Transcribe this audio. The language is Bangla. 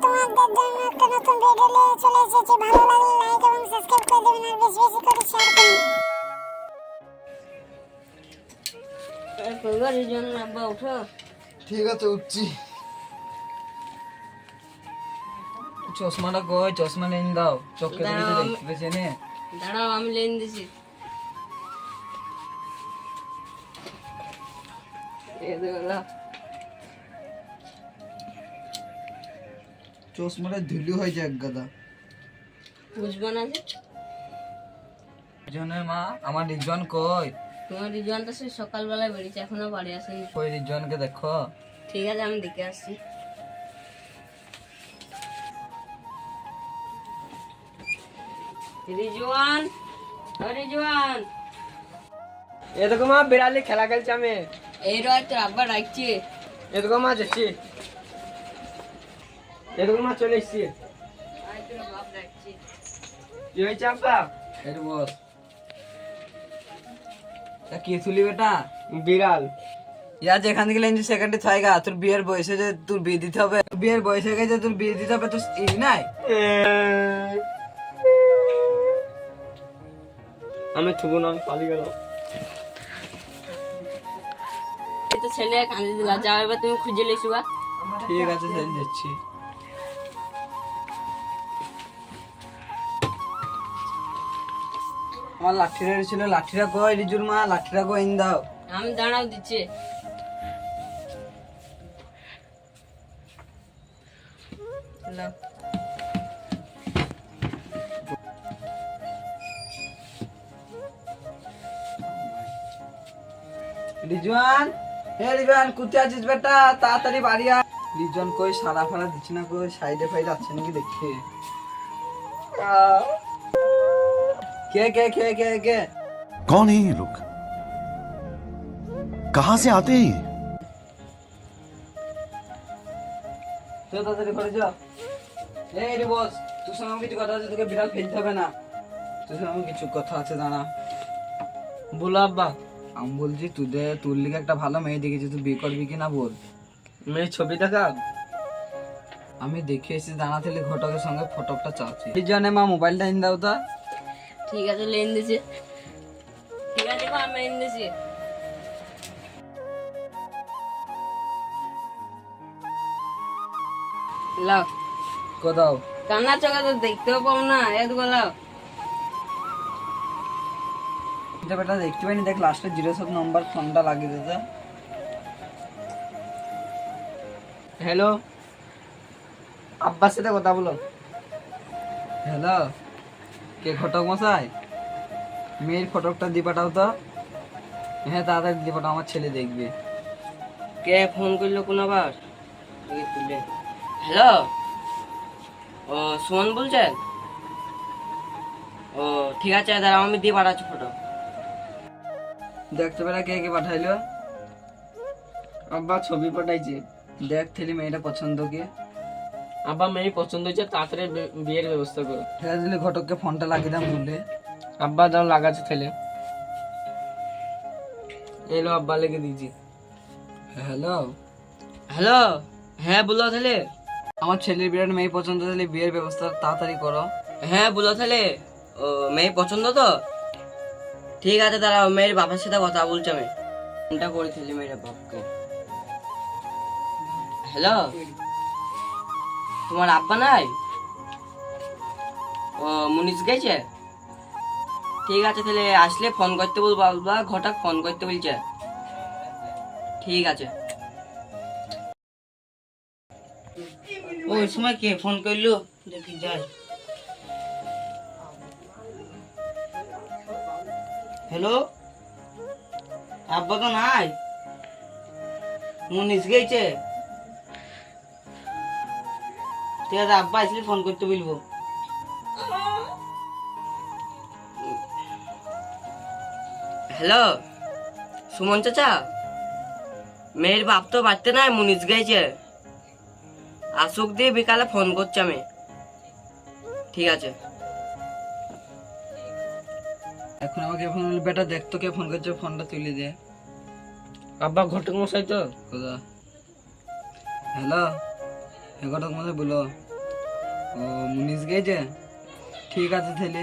তোমাদের জন্য একটা নতুন ভিডিও নিয়ে চলে এসেছি। ভালো লাগলে লাইক এবং সাবস্ক্রাইব করে দেবেন আর বেশি বেশি করে শেয়ার করুন। কইবারের জন্য আব্বা উঠো। ঠিক আছে উঠছি। চশমাটা কই? চশমা নেই দাও, চোখে দেখে দেখতে পেছে নে। দাঁড়াও আমি লেন দিছি। এই দেখো চশমাটা ধুলি হয়ে যায় গাদা। বুঝবো না যে রিজনের মা, আমার রিজন কই? তোমার রিজওয়ানটা সে সকালবেলায় বেরিয়েছে, এখনো বাড়ি আসেনি। কই রিজনকে দেখো। ঠিক আছে আমি দেখে আসছি। রিজওয়ান, ও রিজওয়ান। এদিকে মা বিড়ালি খেলা খেলছে আমি। এই রয় তোর আব্বা ডাকছে। এদিকে মা যাচ্ছি। এদিকে মা চলে এসছি। আয় তোর বাপ ডাকছে। কি হয়েছে আব্বা? এই বস। তা কি তুলি বেটা? বিড়াল। ইয়া যেখান থেকে লেনছি সেখানটা থাইগা। তোর বিয়ের বয়সে যে তোর বিয়ে দিতে হবে, বিয়ের বয়স হয়ে গেছে, তোর বিয়ে দিতে হবে, তোর ই নাই। আমি থুবো না, আমি পালিয়ে গেল। এই তো ছেলে কাঁদে দিলা, যাও এবার তুমি খুঁজে লেসুবা। ঠিক আছে সেদিন যাচ্ছি। আমার লাঠিটা ছিল, লাঠিটা কই রিজুর মা? লাঠিটা কই ইন দাও। আমি দাঁড়াও দিচ্ছে। নাও। রিজওয়ান, হে রিজওয়ান, কোথায় আছিস বেটা? তাড়াতাড়ি বাড়ি আয়। রিজওয়ান কই? সারা ফারা দিচ্ছি না কই? সাইডে ফাইডে আছে নাকি দেখে। কে কে কে কে কে? कौन है ये लोग? कहां से आते हैं ये? চল তাড়াতাড়ি ঘরে যা। এই রে বস, তোর সঙ্গে আমার কিছু কথা আছে, তোকে বিড়াল ফেলতে হবে না। তোর সঙ্গে আমার কিছু কথা আছে, দাঁড়া। বলো আব্বা। আমি বলছি তোর লিগে একটা ভালো মেয়ে দেখেছি, তুই বিয়ে করবি কি না বল। মেয়ে ছবি দেখা। আমি দেখে এসেছি, দাঁড়া থেকে ঘটকের সঙ্গে ফটোটা চাচ্ছি। রিজওয়ানে মা মোবাইলটা ইন দাও তা। ঠিক আছে লেন দিছে। ঠিক আছে দেখো আমি লেন দিছি। লাও। কোথাও কান্না চোখে তো দেখতেও পাবো না, এদিকে লাও। এটা বেটা দেখতে পাইনি, দেখ লাস্টে 07 নম্বর ফোনটা লাগিয়ে দিতে। হ্যালো, আব্বার সাথে কথা বলো। হ্যালো, কে ঘটক মশাই? মেয়ের ফটোটা দিয়ে পাঠাও তো। হ্যাঁ তাড়াতাড়ি দিয়ে পাঠাও, আমার ছেলে দেখবে। কে ফোন করলো কোন আবার? হ্যালো, ও সুমন বলছেন? ও ঠিক আছে দাঁড়াও আমি দিয়ে পাঠাচ্ছি ফটো। দেখতে বেটা কে কে পাঠাইলো। আব্বা ছবি পাঠাইছে। দেখ থেলি মেয়েটা পছন্দ কি। আব্বা মেয়ে পছন্দ হয়েছে, তাড়াতাড়ি বিয়ের ব্যবস্থা করো। ঠিক আছে দিলে ঘটককে ফোনটা লাগিয়ে দাম বললে। আব্বা যাও লাগাচ্ছে ছেলে। এলো আব্বা লেগে দিয়েছি। হ্যালো, হ্যালো, হ্যাঁ বলো তাহলে। আমার ছেলের বিরাট মেয়ে পছন্দ, তাহলে বিয়ের ব্যবস্থা তাড়াতাড়ি করো। হ্যাঁ বলো তাহলে। ও মেয়ে পছন্দ তো? ঠিক আছে দাঁড়াও, মেয়ের বাবার সাথে কথা বলছি আমি। ফোনটা করেছিলি মেয়ের বাপকে। হ্যালো, তোমার আব্বা নাই? ও মুনিশ গেছে? ঠিক আছে তাহলে আসলে ফোন করতে বলবো, আব্বা ঘটাক ফোন করতে বলছে। ঠিক আছে। ওই সময় কে ফোন করলো দেখি যাই। হ্যালো, আব্বা তো নাই, মুনিশ গেছে। ঠিক আছে আব্বা আসলে ফোন করতে বলবো। হ্যালো সুমন চাচা, মেয়ের বাপ তো বাড়তে নাই, মুনিশ গেছে। আসুক দিয়ে বিকালে ফোন করছি আমি। ঠিক আছে। এখন আমাকে ফোন করলে, বেটা দেখ তো কে ফোন করছে, ফোনটা তুলে দে। আব্বা ঘটক মশাই তো। কোথা? হ্যালো, হ্যাঁ ঘটক মশাই বলো। ও মুনিশ গেছে, ঠিক আছে তাহলে